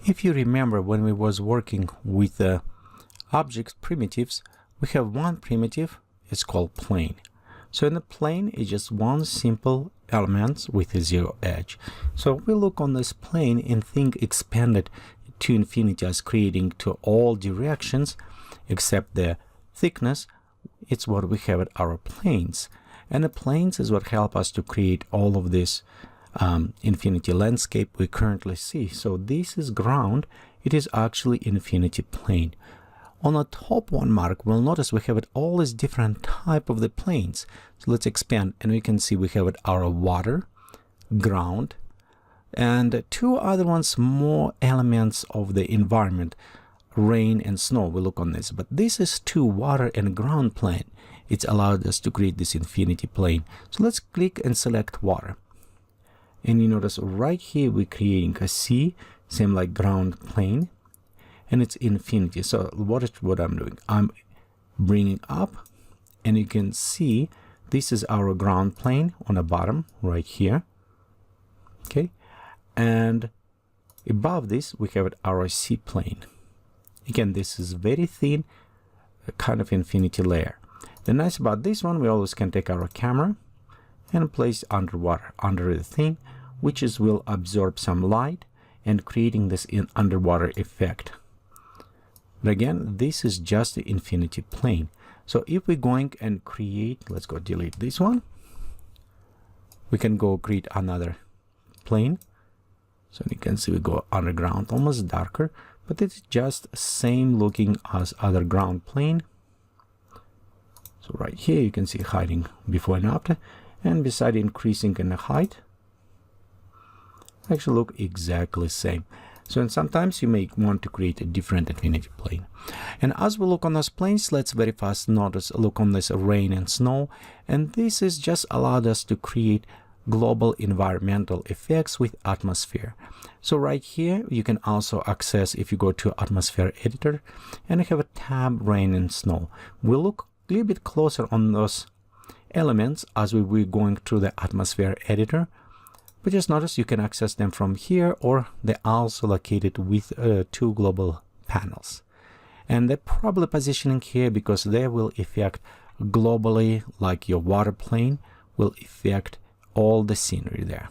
If you remember when we was working with object primitives, we have one primitive, it's called plane. So in the plane, it's just one simple element with a zero edge. So we look on this plane and think expanded to infinity as creating to all directions except the thickness. It's what we have at our planes. And the planes is what help us to create all of this infinity landscape we currently see. So this is ground. It is actually infinity plane. On the top one mark, we'll notice we have it all these different type of the planes. So let's expand, and we can see we have it our water, ground, and two other ones more elements of the environment, rain and snow. We look on this, but this is two water and ground plane. It's allowed us to create this infinity plane. So let's click and select water. And you notice right here we're creating a sea, same like ground plane, and it's infinity. So what I'm doing, I'm bringing up, and you can see this is our ground plane on the bottom right here. Okay, and above this we have our sea plane. Again, this is very thin, kind of infinity layer. The nice about this one, we always can take our camera and place underwater under the thing, which is will absorb some light and creating this underwater effect. But again, this is just the infinity plane. So if we're going and create, let's go delete this one. We can go create another plane. So you can see we go underground, almost darker, but it's just same looking as other ground plane. So right here you can see hiding before and after, and beside increasing in the height, actually look exactly same. So and sometimes you may want to create a different infinity plane. And as we look on those planes, let's very fast notice, look on this rain and snow. And this is just allowed us to create global environmental effects with atmosphere. So right here, you can also access, if you go to atmosphere editor, and you have a tab rain and snow. We'll look a little bit closer on those elements as we're going through the atmosphere editor. But just notice you can access them from here, or they're also located with two global panels. And they're probably positioning here because they will affect globally, like your water plane will affect all the scenery there.